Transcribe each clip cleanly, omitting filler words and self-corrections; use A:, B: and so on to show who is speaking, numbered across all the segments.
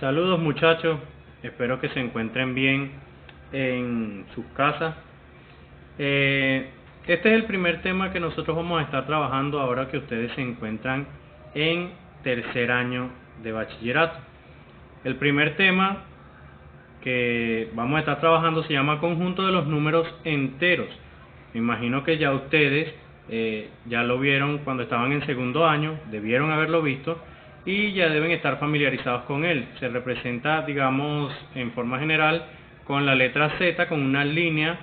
A: Saludos muchachos, espero que se encuentren bien en sus casas. Este es el primer tema que nosotros vamos a estar trabajando ahora que ustedes se encuentran en tercer año de bachillerato. El primer tema que vamos a estar trabajando se llama conjunto de los números enteros. Me imagino que ya ustedes ya lo vieron cuando estaban en segundo año, debieron haberlo visto y ya deben estar familiarizados con él. Se representa, digamos, en forma general con la letra Z, con una línea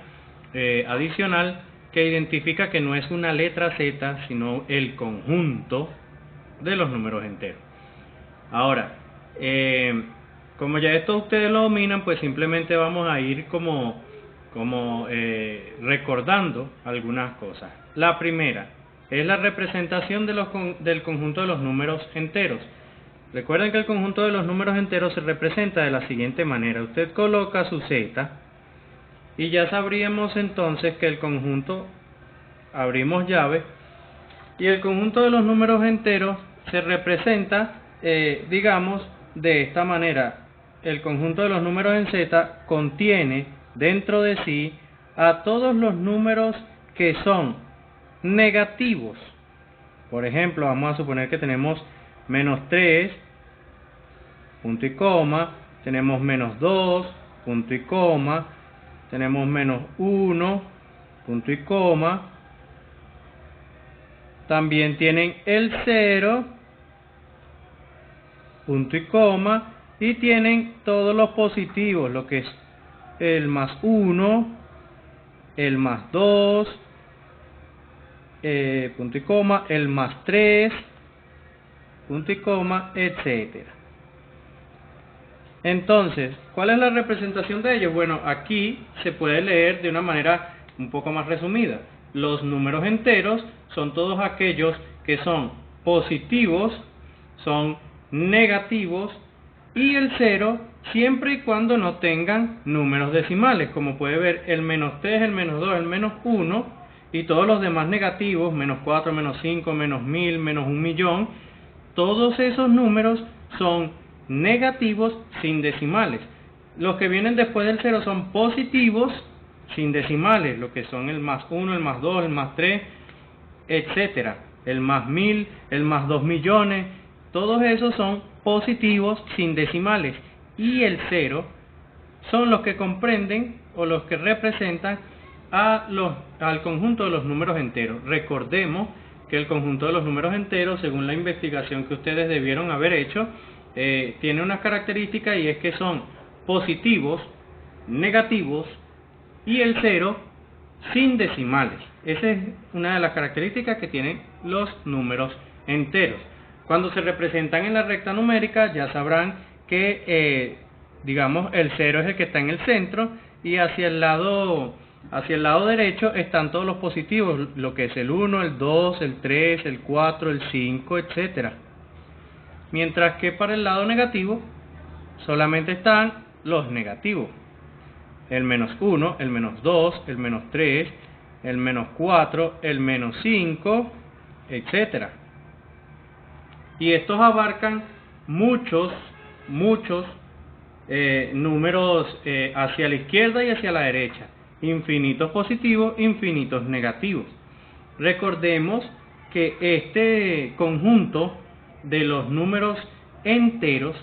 A: adicional que identifica que no es una letra Z, sino el conjunto de los números enteros. Ahora, como ya esto ustedes lo dominan, pues simplemente vamos a ir como recordando algunas cosas. La primera es la representación del conjunto de los números enteros. Recuerden que el conjunto de los números enteros se representa de la siguiente manera. Usted coloca su Z y ya sabríamos entonces que el conjunto, abrimos llave, y el conjunto de los números enteros se representa, digamos, de esta manera. El conjunto de los números en Z contiene dentro de sí a todos los números que son negativos. Por ejemplo, vamos a suponer que tenemos menos 3, punto y coma, tenemos menos 2, punto y coma, tenemos menos 1, punto y coma, también tienen el 0, punto y coma, y tienen todos los positivos, lo que es el más 1, el más 2, punto y coma, el más 3, punto y coma, etcétera. Entonces, ¿cuál es la representación de ellos? Bueno, aquí se puede leer de una manera un poco más resumida. Los números enteros son todos aquellos que son positivos, son negativos, y el 0 siempre y cuando no tengan números decimales, como puede ver el menos 3, el menos 2, el menos 1, y todos los demás negativos, menos 4, menos 5, menos 1000, menos 1.000.000, todos esos números son negativos sin decimales. Los que vienen después del 0 son positivos sin decimales, lo que son el más 1, el más 2, el más 3, etcétera. El más 1000, el más 2.000.000, todos esos son positivos sin decimales. Y el 0 son los que comprenden o los que representan al conjunto de los números enteros. Recordemos que el conjunto de los números enteros, según la investigación que ustedes debieron haber hecho, tiene unas características, y es que son positivos, negativos y el 0 sin decimales. Esa es una de las características que tienen los números enteros. Cuando se representan en la recta numérica, ya sabrán que digamos el 0 es el que está en el centro, y hacia el lado derecho están todos los positivos, lo que es el 1, el 2, el 3, el 4, el 5, etcétera. Mientras que para el lado negativo solamente están los negativos. El menos 1, el menos 2, el menos 3, el menos 4, el menos 5, etcétera. Y estos abarcan muchos números hacia la izquierda y hacia la derecha. Infinitos positivos, infinitos negativos. Recordemos que este conjunto de los números enteros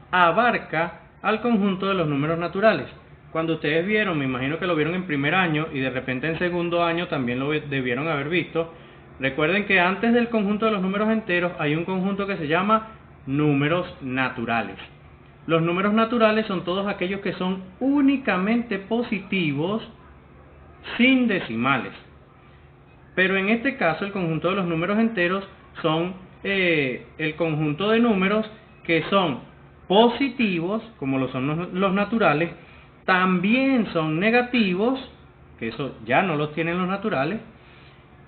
A: abarca al conjunto de los números naturales. Cuando ustedes vieron, me imagino que lo vieron en primer año y de repente en segundo año también lo debieron haber visto. Recuerden que antes del conjunto de los números enteros hay un conjunto que se llama números naturales. Los números naturales son todos aquellos que son únicamente positivos sin decimales. Pero en este caso el conjunto de los números enteros son el conjunto de números que son positivos, como lo son los naturales, también son negativos, que eso ya no los tienen los naturales,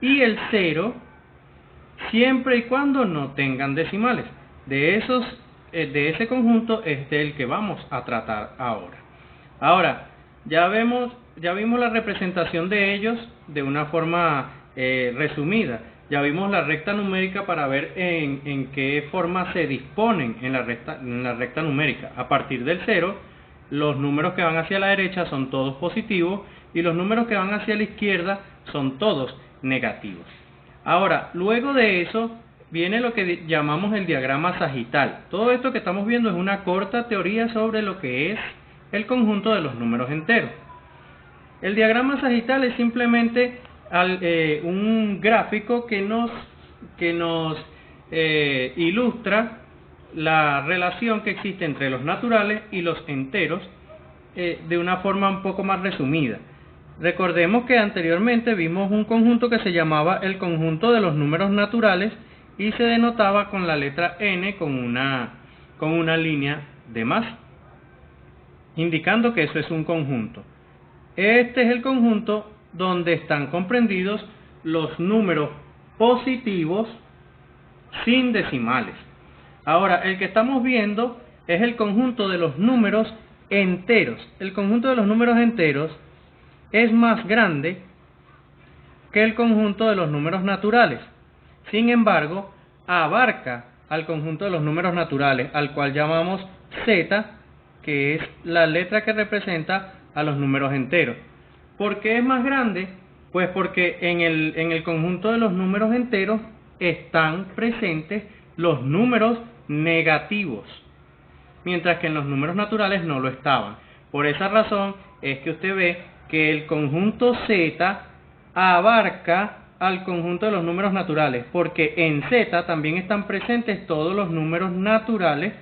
A: y el 0 siempre y cuando no tengan decimales. De ese conjunto es del que vamos a tratar ahora. Ahora, ya vimos la representación de ellos de una forma resumida. Ya vimos la recta numérica para ver en qué forma se disponen en la recta numérica. A partir del 0, los números que van hacia la derecha son todos positivos y los números que van hacia la izquierda son todos negativos. Ahora, luego de eso viene lo que llamamos el diagrama sagital. Todo esto que estamos viendo es una corta teoría sobre lo que es el conjunto de los números enteros. El diagrama sagital es simplemente un gráfico que nos ilustra la relación que existe entre los naturales y los enteros de una forma un poco más resumida. Recordemos que anteriormente vimos un conjunto que se llamaba el conjunto de los números naturales y se denotaba con la letra n con una línea de más, indicando que eso es un conjunto. Este es el conjunto donde están comprendidos los números positivos sin decimales. Ahora, el que estamos viendo es el conjunto de los números enteros. El conjunto de los números enteros es más grande que el conjunto de los números naturales. Sin embargo, abarca al conjunto de los números naturales, al cual llamamos z, que es la letra que representa a los números enteros. ¿Por qué es más grande? Pues porque en el conjunto de los números enteros están presentes los números negativos, mientras que en los números naturales no lo estaban. Por esa razón es que usted ve que el conjunto z abarca al conjunto de los números naturales, porque en z también están presentes todos los números naturales,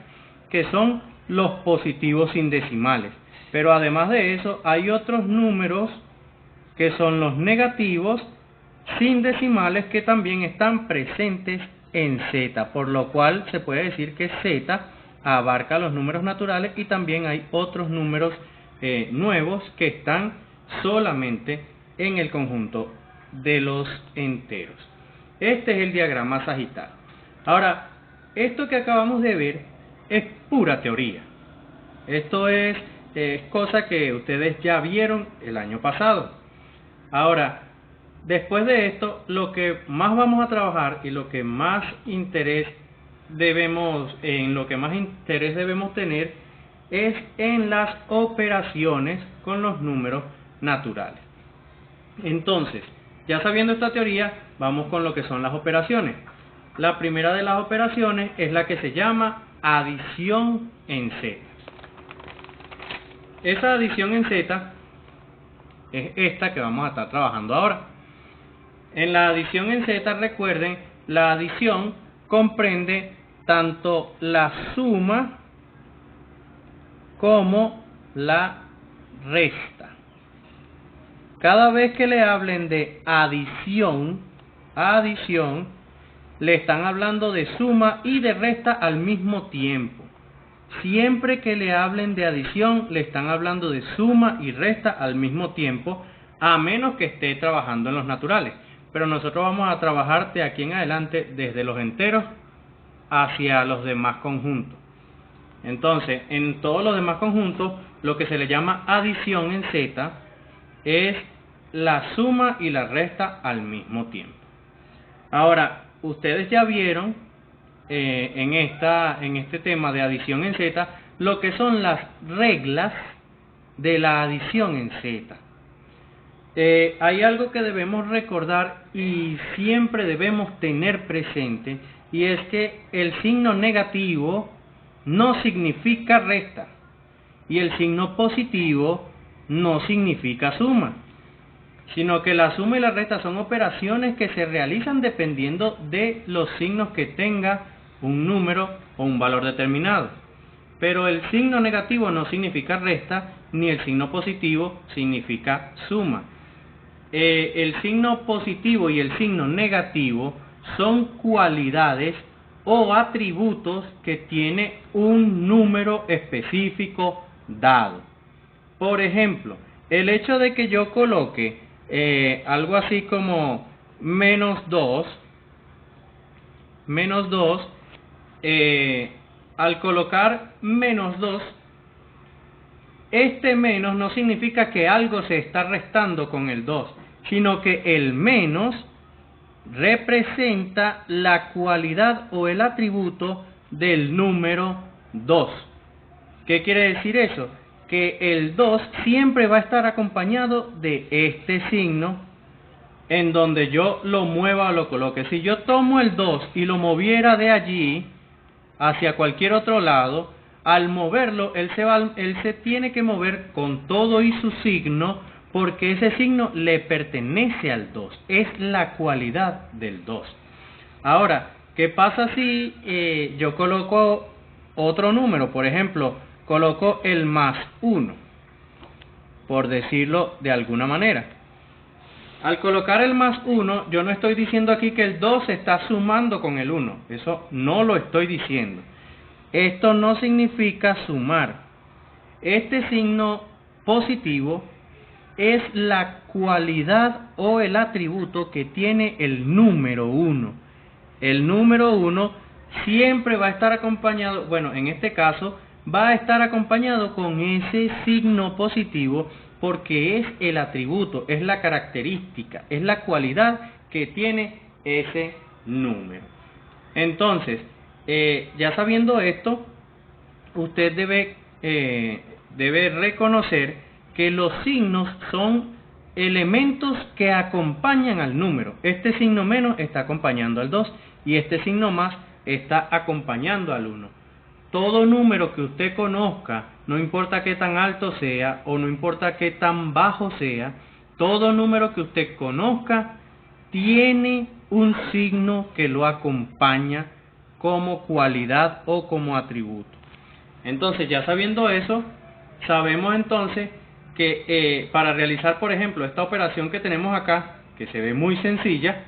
A: que son los positivos sin decimales. Pero además de eso, hay otros números que son los negativos sin decimales que también están presentes en z, por lo cual se puede decir que z abarca los números naturales y también hay otros números nuevos que están solamente en el conjunto de los enteros. Este es el diagrama sagital. Ahora, esto que acabamos de ver es pura teoría. Esto es cosa que ustedes ya vieron el año pasado. Ahora, después de esto, lo que más vamos a trabajar y lo que más interés debemos tener es en las operaciones con los números naturales. Entonces, ya sabiendo esta teoría, vamos con lo que son las operaciones. La primera de las operaciones es la que se llama adición en z. Esa adición en z es esta que vamos a estar trabajando ahora. En la adición en z, recuerden, la adición comprende tanto la suma como la resta. Cada vez que le hablen de adición, le están hablando de suma y de resta al mismo tiempo. Siempre que le hablen de adición, le están hablando de suma y resta al mismo tiempo, a menos que esté trabajando en los naturales. Pero nosotros vamos a trabajar de aquí en adelante desde los enteros hacia los demás conjuntos. Entonces, en todos los demás conjuntos, lo que se le llama adición en z es la suma y la resta al mismo tiempo. Ahora, ustedes ya vieron en este tema de adición en z lo que son las reglas de la adición en z. Hay algo que debemos recordar y siempre debemos tener presente, y es que el signo negativo no significa resta y el signo positivo no significa suma, sino que la suma y la resta son operaciones que se realizan dependiendo de los signos que tenga un número o un valor determinado. Pero el signo negativo no significa resta, ni el signo positivo significa suma. El signo positivo y el signo negativo son cualidades o atributos que tiene un número específico dado. Por ejemplo, el hecho de que yo coloque algo así como -2, al colocar -2, este menos no significa que algo se está restando con el 2, sino que el menos representa la cualidad o el atributo del número 2. ¿Qué quiere decir eso? Que el 2 siempre va a estar acompañado de este signo en donde yo lo mueva o lo coloque. Si yo tomo el 2 y lo moviera de allí hacia cualquier otro lado, al moverlo, él se tiene que mover con todo y su signo, porque ese signo le pertenece al 2, es la cualidad del 2. Ahora, ¿qué pasa si yo coloco otro número? Por ejemplo, coloco el más 1, por decirlo de alguna manera. Al colocar el más 1, yo no estoy diciendo aquí que el 2 está sumando con el 1, eso no lo estoy diciendo. Esto no significa sumar. Este signo positivo es la cualidad o el atributo que tiene el número 1. El número 1 siempre va a estar acompañado, bueno, en este caso, va a estar acompañado con ese signo positivo porque es el atributo, es la característica, es la cualidad que tiene ese número. Entonces, ya sabiendo esto, usted debe reconocer que los signos son elementos que acompañan al número. Este signo menos está acompañando al 2 y este signo más está acompañando al 1. Todo número que usted conozca, no importa qué tan alto sea o no importa qué tan bajo sea, todo número que usted conozca tiene un signo que lo acompaña como cualidad o como atributo. Entonces, ya sabiendo eso, sabemos entonces que para realizar, por ejemplo, esta operación que tenemos acá, que se ve muy sencilla,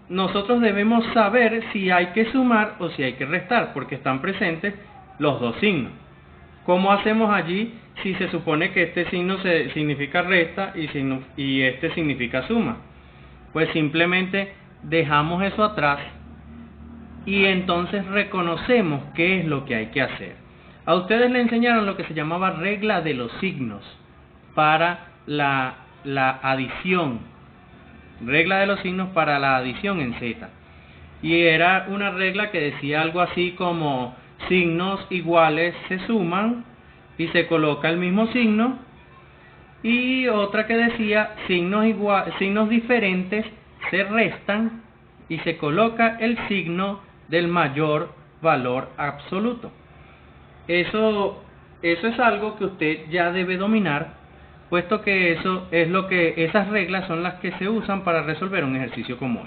A: nosotros debemos saber si hay que sumar o si hay que restar, porque están presentes los dos signos. ¿Cómo hacemos allí si se supone que este signo significa resta y este significa suma? Pues simplemente dejamos eso atrás y entonces reconocemos qué es lo que hay que hacer. A ustedes le enseñaron lo que se llamaba regla de los signos para la adición. Regla de los signos para la adición en Z. Y era una regla que decía algo así como signos iguales se suman y se coloca el mismo signo. Y otra que decía signos diferentes se restan y se coloca el signo del mayor valor absoluto. Eso es algo que usted ya debe dominar, puesto que esas reglas son las que se usan para resolver un ejercicio como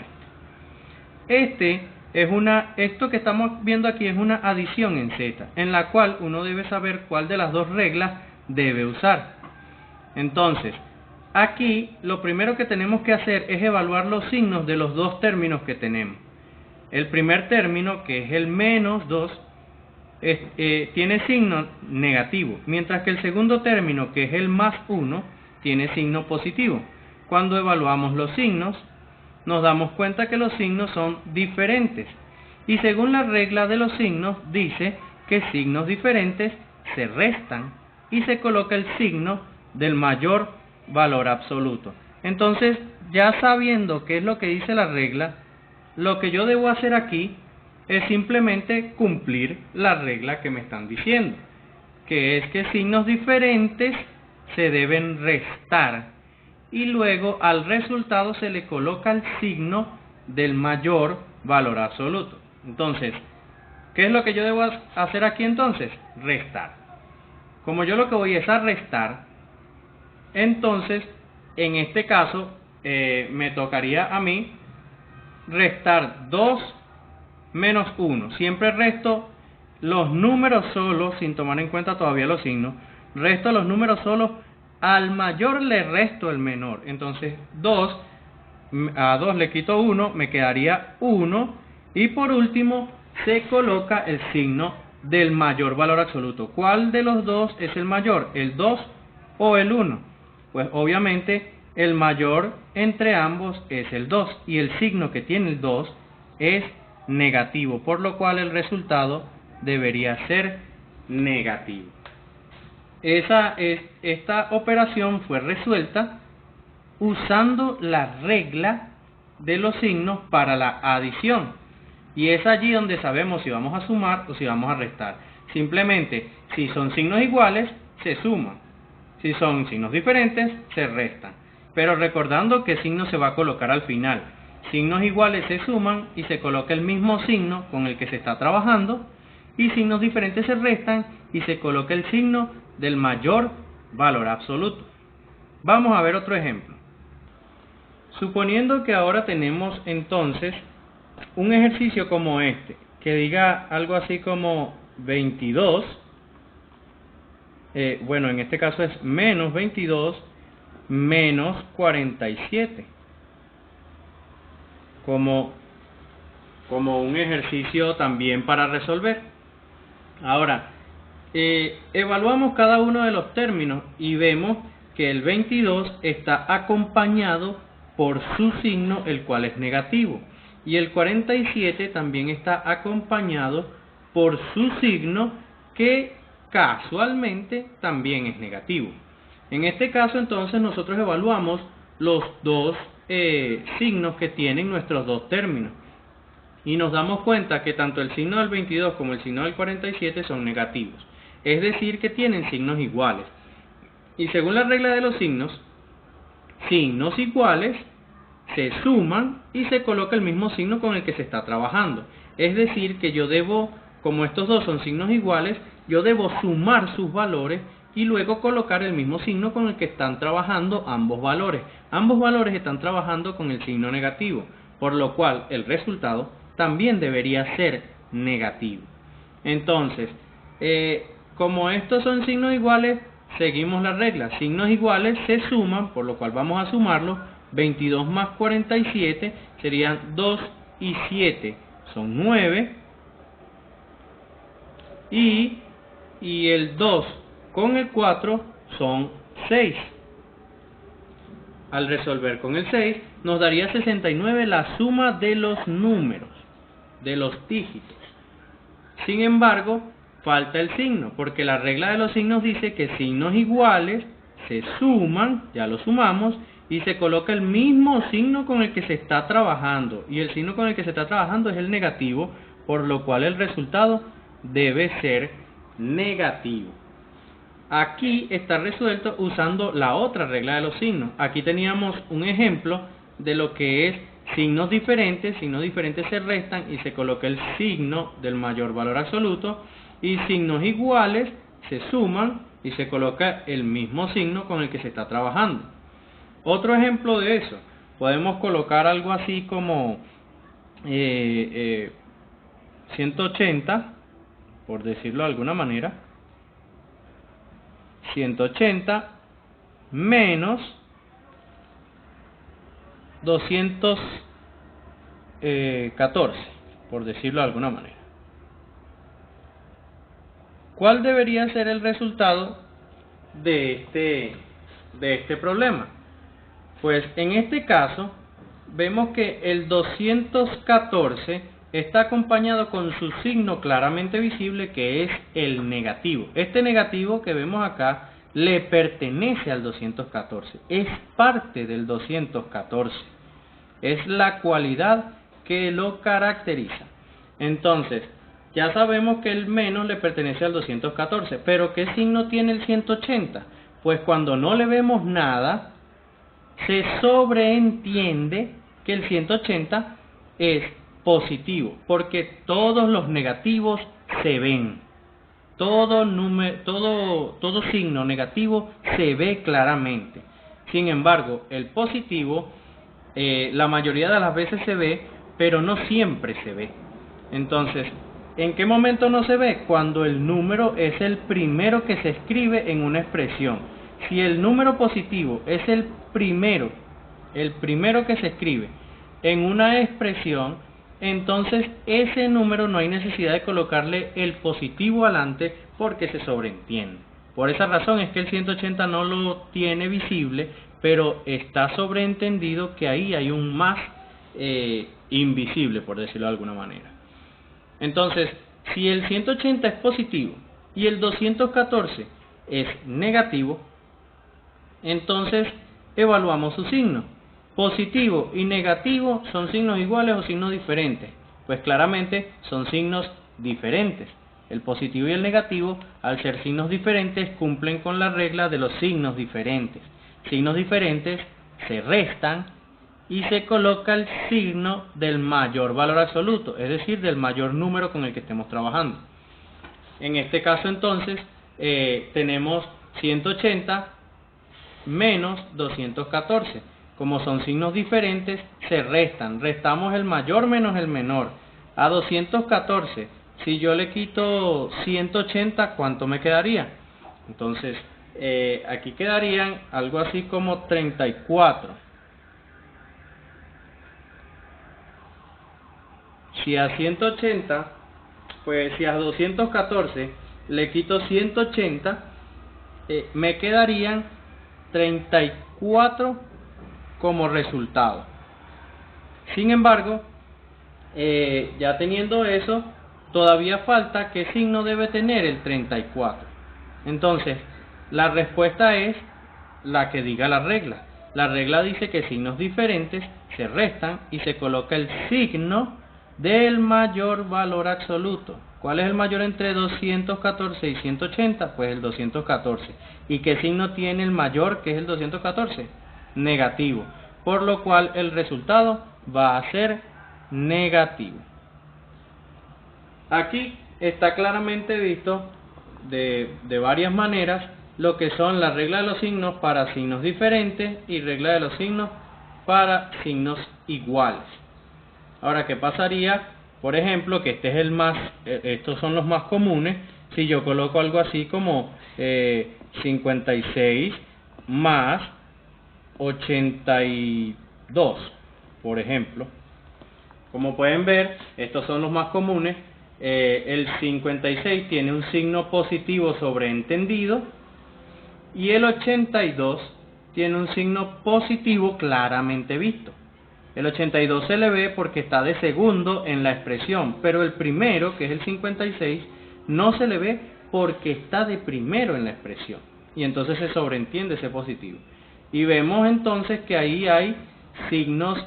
A: este. Esto que estamos viendo aquí es una adición en Z, en la cual uno debe saber cuál de las dos reglas debe usar. Entonces, aquí lo primero que tenemos que hacer es evaluar los signos de los dos términos que tenemos. El primer término, que es el menos 2, tiene signo negativo, mientras que el segundo término, que es el más 1, tiene signo positivo. Cuando evaluamos los signos, nos damos cuenta que los signos son diferentes. Y según la regla de los signos, dice que signos diferentes se restan y se coloca el signo del mayor valor absoluto. Entonces, ya sabiendo qué es lo que dice la regla, lo que yo debo hacer aquí es simplemente cumplir la regla que me están diciendo, que es que signos diferentes se deben restar y luego al resultado se le coloca el signo del mayor valor absoluto. Entonces, ¿qué es lo que yo debo hacer aquí entonces? Restar. Como yo lo que voy es a restar, entonces, en este caso, me tocaría a mí restar 2 menos 1. Siempre resto los números solos, sin tomar en cuenta todavía los signos. Resto los números solos, al mayor le resto el menor. Entonces, a 2 le quito 1, me quedaría 1. Y por último, se coloca el signo del mayor valor absoluto. ¿Cuál de los dos es el mayor? ¿El 2 o el 1? Pues obviamente el mayor entre ambos es el 2 y el signo que tiene el 2 es negativo, por lo cual el resultado debería ser negativo. Esta operación fue resuelta usando la regla de los signos para la adición. Y es allí donde sabemos si vamos a sumar o si vamos a restar. Simplemente, si son signos iguales, se suman. Si son signos diferentes, se restan. Pero recordando qué signo se va a colocar al final. Signos iguales se suman y se coloca el mismo signo con el que se está trabajando. Y signos diferentes se restan y se coloca el signo del mayor valor absoluto. Vamos a ver otro ejemplo. Suponiendo que ahora tenemos entonces un ejercicio como este, que diga algo así como 22, bueno, en este caso es menos 22 menos 47, como un ejercicio también para resolver. Ahora, evaluamos cada uno de los términos y vemos que el 22 está acompañado por su signo, el cual es negativo. Y el 47 también está acompañado por su signo, que casualmente también es negativo. En este caso, entonces, nosotros evaluamos los dos signos que tienen nuestros dos términos. Y nos damos cuenta que tanto el signo del 22 como el signo del 47 son negativos. Es decir, que tienen signos iguales. Y según la regla de los signos iguales se suman y se coloca el mismo signo con el que se está trabajando. Es decir, que yo debo, como estos dos son signos iguales, yo debo sumar sus valores y luego colocar el mismo signo con el que están trabajando ambos valores. Ambos valores están trabajando con el signo negativo, por lo cual el resultado también debería ser negativo. Entonces, como estos son signos iguales, seguimos la regla. Signos iguales se suman, por lo cual vamos a sumarlos. 22 más 47 serían 2 y 7 son 9, y el 2 con el 4 son 6. Al resolver con el 6 nos daría 69 la suma de los números, de los dígitos. Sin embargo, falta el signo, porque la regla de los signos dice que signos iguales se suman, ya lo sumamos, y se coloca el mismo signo con el que se está trabajando, y el signo con el que se está trabajando es el negativo, por lo cual el resultado debe ser negativo. Aquí está resuelto usando la otra regla de los signos. Aquí teníamos un ejemplo de lo que es signos diferentes se restan y se coloca el signo del mayor valor absoluto, y signos iguales se suman y se coloca el mismo signo con el que se está trabajando. Otro ejemplo de eso, podemos colocar algo así como 180, por decirlo de alguna manera, 180 menos 214, por decirlo de alguna manera. ¿Cuál debería ser el resultado de este problema? Pues en este caso vemos que el 214 está acompañado con su signo claramente visible, que es el negativo. Este negativo que vemos acá le pertenece al 214, es parte del 214, es la cualidad que lo caracteriza. Entonces, ya sabemos que el menos le pertenece al 214, pero ¿qué signo tiene el 180? Pues cuando no le vemos nada, se sobreentiende que el 180 es positivo, porque todos los negativos se ven. Todo signo negativo se ve claramente. Sin embargo, el positivo la mayoría de las veces se ve, pero no siempre se ve. Entonces, ¿en qué momento no se ve? Cuando el número es el primero que se escribe en una expresión. Si el número positivo es el primero que se escribe en una expresión, entonces ese número no hay necesidad de colocarle el positivo adelante, porque se sobreentiende. Por esa razón es que el 180 no lo tiene visible, pero está sobreentendido que ahí hay un más invisible, por decirlo de alguna manera. Entonces, si el 180 es positivo y el 214 es negativo, entonces evaluamos su signo. positivo y negativo son signos iguales o signos diferentes. Pues claramente son signos diferentes. El positivo y el negativo, al ser signos diferentes, cumplen con la regla de los signos diferentes. Signos diferentes se restan y se coloca el signo del mayor valor absoluto, es decir, del mayor número con el que estemos trabajando. En este caso entonces tenemos 180 menos 214. Como son signos diferentes, se restan. Restamos el mayor menos el menor. A 214, si yo le quito 180, ¿cuánto me quedaría? Entonces, aquí quedarían algo así como 34. Si a 180, pues si a 214 le quito 180, me quedarían 34 como resultado. Sin embargo, ya teniendo eso, todavía falta qué signo debe tener el 34. Entonces, la respuesta es la que diga la regla. La regla dice que signos diferentes se restan y se coloca el signo del mayor valor absoluto. ¿Cuál es el mayor entre 214 y 180? Pues el 214. ¿Y qué signo tiene el mayor, que es el 214? Negativo. Por lo cual el resultado va a ser negativo. Aquí está claramente visto de varias maneras lo que son la regla de los signos para signos diferentes y regla de los signos para signos iguales. Ahora, ¿qué pasaría? Por ejemplo, que este es estos son los más comunes. Si yo coloco algo así como 56 más 82, por ejemplo. Como pueden ver, estos son los más comunes. El 56 tiene un signo positivo sobreentendido y el 82 tiene un signo positivo claramente visto. El 82 se le ve porque está de segundo en la expresión, pero el primero, que es el 56, no se le ve porque está de primero en la expresión. Y entonces se sobreentiende ese positivo. Y vemos entonces que ahí hay signos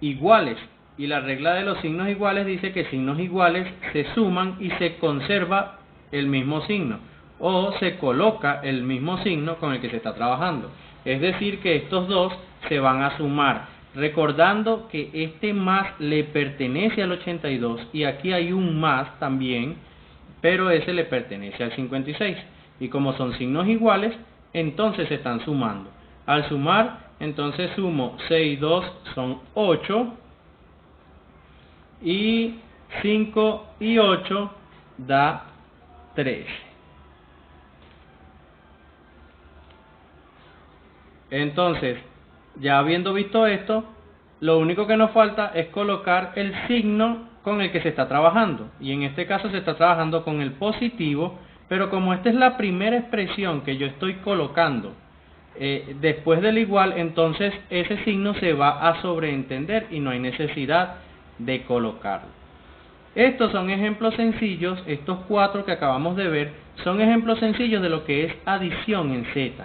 A: iguales. Y la regla de los signos iguales dice que signos iguales se suman y se conserva el mismo signo. O se coloca el mismo signo con el que se está trabajando. Es decir, que estos dos se van a sumar, recordando que este más le pertenece al 82 y aquí hay un más también, pero ese le pertenece al 56. Y como son signos iguales, entonces se están sumando. Al sumar, entonces sumo 6 y 2 son 8 y 5 y 8 da 13. Entonces, ya habiendo visto esto, lo único que nos falta es colocar el signo con el que se está trabajando. Y en este caso se está trabajando con el positivo, pero como esta es la primera expresión que yo estoy colocando después del igual, entonces ese signo se va a sobreentender y no hay necesidad de colocarlo. Estos son ejemplos sencillos, estos 4 que acabamos de ver, son ejemplos sencillos de lo que es adición en Z.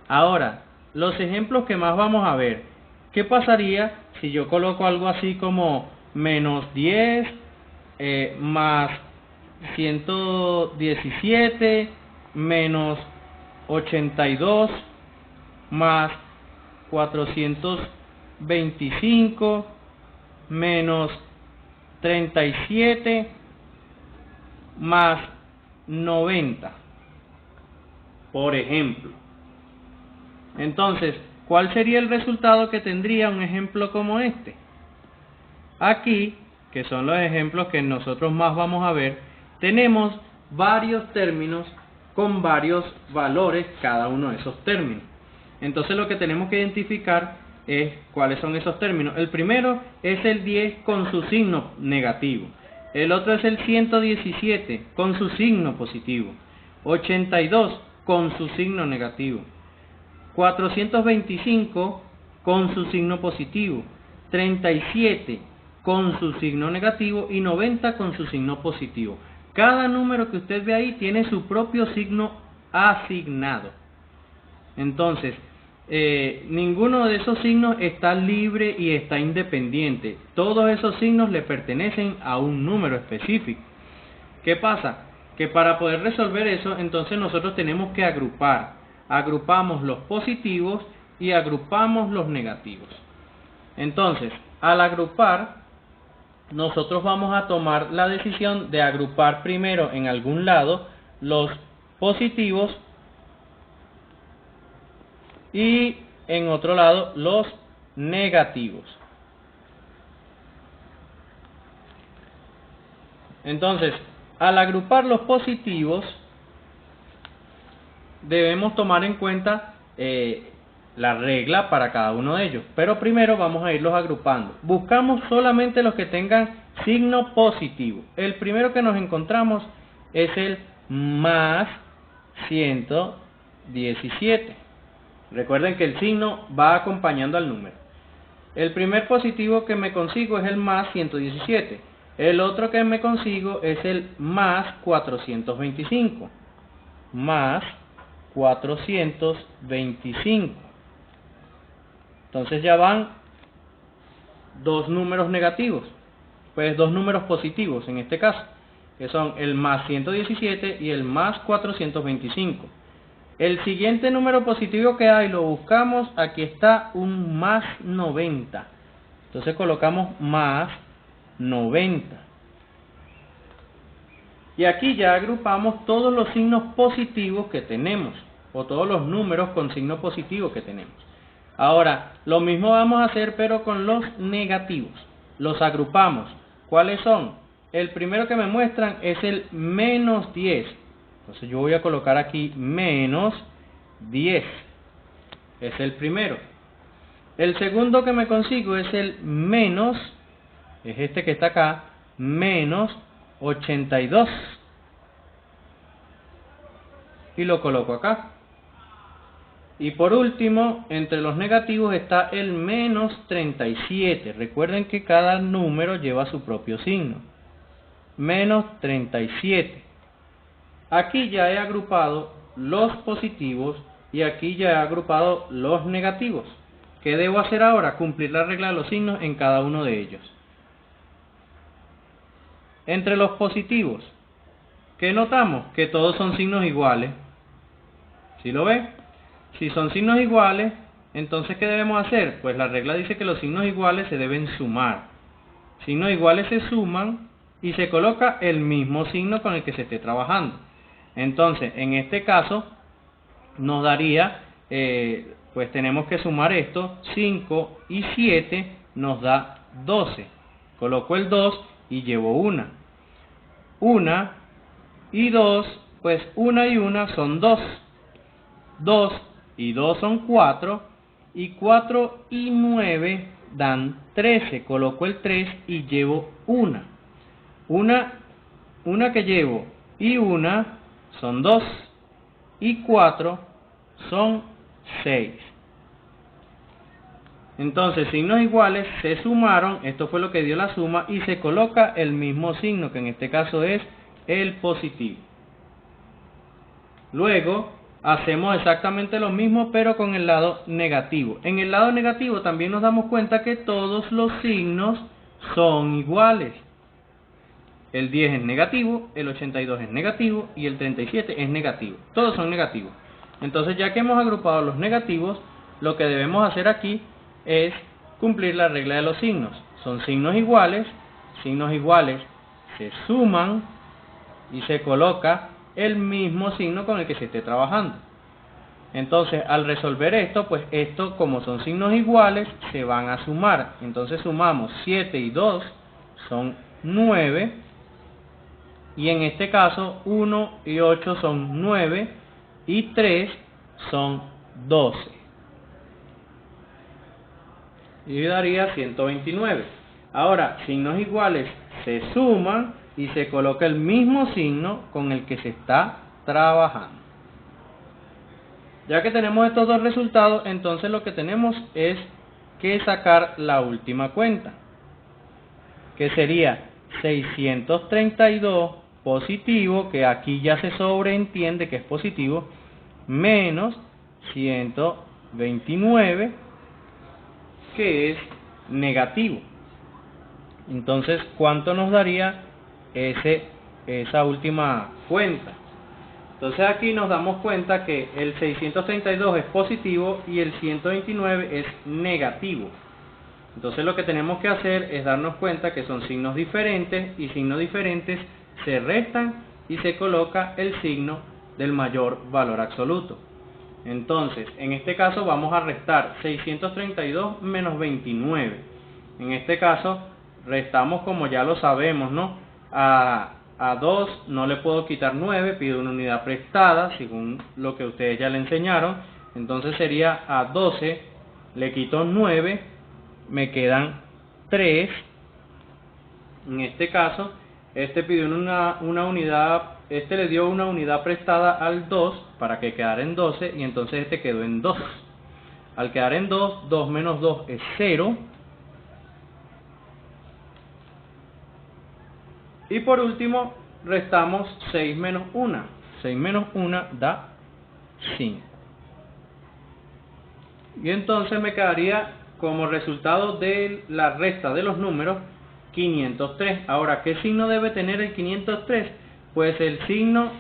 A: Ahora, los ejemplos que más vamos a ver, ¿qué pasaría si yo coloco algo así como menos 10 más 117 menos 82 más 425 menos 37 más 90, por ejemplo? Entonces, ¿cuál sería el resultado que tendría un ejemplo como este? Aquí, que son los ejemplos que nosotros más vamos a ver, tenemos varios términos con varios valores cada uno de esos términos. Entonces lo que tenemos que identificar es cuáles son esos términos. El primero es el 10 con su signo negativo. El otro es el 117 con su signo positivo. 82 con su signo negativo. 425 con su signo positivo. 37 con su signo negativo y 90 con su signo positivo. Cada número que usted ve ahí tiene su propio signo asignado. Entonces, ninguno de esos signos está libre y está independiente. Todos esos signos le pertenecen a un número específico. ¿Qué pasa? Que para poder resolver eso, entonces nosotros tenemos que agrupar. Agrupamos los positivos y agrupamos los negativos. Entonces, al agrupar, nosotros vamos a tomar la decisión de agrupar primero en algún lado los positivos y en otro lado los negativos. Entonces, al agrupar los positivos, debemos tomar en cuenta la regla para cada uno de ellos. Pero primero vamos a irlos agrupando. Buscamos solamente los que tengan signo positivo. El primero que nos encontramos es el más 117. Recuerden que el signo va acompañando al número. El primer positivo que me consigo es el más 117. El otro que me consigo es el más 425. Más 425. Entonces ya van dos números negativos. Pues dos números positivos en este caso, que son el más 117 y el más 425. El siguiente número positivo que hay, lo buscamos, aquí está un más 90. Entonces colocamos más 90. Y aquí ya agrupamos todos los signos positivos que tenemos, o todos los números con signo positivo que tenemos. Ahora, lo mismo vamos a hacer pero con los negativos. Los agrupamos. ¿Cuáles son? El primero que me muestran es el menos 10. Entonces yo voy a colocar aquí menos 10. Es el primero. El segundo que me consigo es el menos, es este que está acá, menos 82. Y lo coloco acá. Y por último, entre los negativos está el menos 37. Recuerden que cada número lleva su propio signo. Menos 37. Aquí ya he agrupado los positivos y aquí ya he agrupado los negativos. ¿Qué debo hacer ahora? Cumplir la regla de los signos en cada uno de ellos. Entre los positivos, ¿qué notamos? Que todos son signos iguales. ¿Sí lo ve? Si son signos iguales, entonces ¿qué debemos hacer? Pues la regla dice que los signos iguales se deben sumar. Signos iguales se suman y se coloca el mismo signo con el que se esté trabajando. Entonces, en este caso, nos daría, pues tenemos que sumar esto, 5 y 7 nos da 12. Coloco el 2 y llevo 1. 1 y 2, pues 1 y 1 son 2. 2 y 2 son 4, y 4 y 9 dan 13. Coloco el 3 y llevo 1. Una que llevo y 1 son 2, y 4 son 6. Entonces, signos iguales se sumaron, esto fue lo que dio la suma, y se coloca el mismo signo, que en este caso es el positivo. Luego, hacemos exactamente lo mismo, pero con el lado negativo. En el lado negativo también nos damos cuenta que todos los signos son iguales. El 10 es negativo, el 82 es negativo y el 37 es negativo. Todos son negativos. Entonces, ya que hemos agrupado los negativos, lo que debemos hacer aquí es cumplir la regla de los signos. Son signos iguales se suman y se coloca el mismo signo con el que se esté trabajando. Entonces, al resolver esto, pues esto, como son signos iguales, se van a sumar. Entonces sumamos 7 y 2 son 9. Y en este caso 1 y 8 son 9 y 3 son 12. Y daría 129. Ahora, signos iguales se suman y se coloca el mismo signo con el que se está trabajando. Ya que tenemos estos dos resultados, entonces lo que tenemos es que sacar la última cuenta, que sería 632 positivo, que aquí ya se sobreentiende que es positivo, menos 117. 29, que es negativo. Entonces, ¿cuánto nos daría esa última cuenta? Entonces aquí nos damos cuenta que el 632 es positivo y el 129 es negativo. Entonces lo que tenemos que hacer es darnos cuenta que son signos diferentes, y signos diferentes se restan y se coloca el signo del mayor valor absoluto. Entonces, en este caso vamos a restar 632 menos 29. En este caso restamos como ya lo sabemos, ¿no? A 2 no le puedo quitar 9, pido una unidad prestada, según lo que ustedes ya le enseñaron. Entonces sería a 12, le quito 9, me quedan 3. En este caso, pidió una unidad, le dio una unidad prestada al 2 para que quedara en 12, y entonces quedó en 2. Al quedar en 2, 2 menos 2 es 0. Y por último, restamos 6 menos 1. 6 menos 1 da 5. Y entonces me quedaría como resultado de la resta de los números 503. Ahora, ¿qué signo debe tener el 503? Pues el signo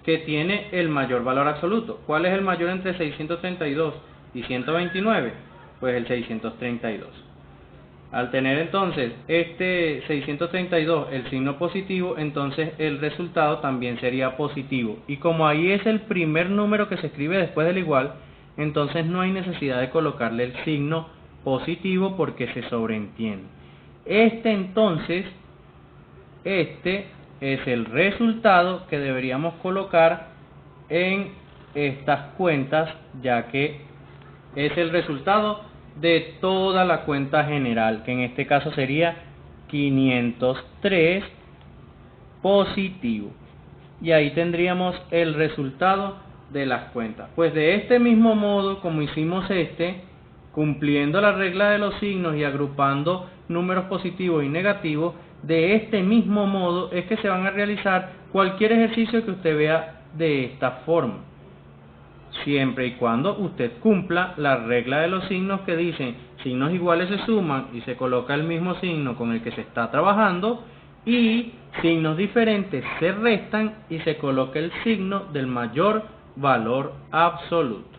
A: que tiene el mayor valor absoluto. ¿Cuál es el mayor entre 632 y 129? Pues el 632. Al tener entonces 632 el signo positivo, entonces el resultado también sería positivo. Y como ahí es el primer número que se escribe después del igual, entonces no hay necesidad de colocarle el signo positivo porque se sobreentiende. Entonces, es el resultado que deberíamos colocar en estas cuentas, ya que es el resultado de toda la cuenta general, que en este caso sería 503 positivo. Y ahí tendríamos el resultado de las cuentas. Pues de este mismo modo, como hicimos cumpliendo la regla de los signos y agrupando números positivos y negativos, de este mismo modo es que se van a realizar cualquier ejercicio que usted vea de esta forma, siempre y cuando usted cumpla la regla de los signos que dicen signos iguales se suman y se coloca el mismo signo con el que se está trabajando, y signos diferentes se restan y se coloca el signo del mayor valor absoluto.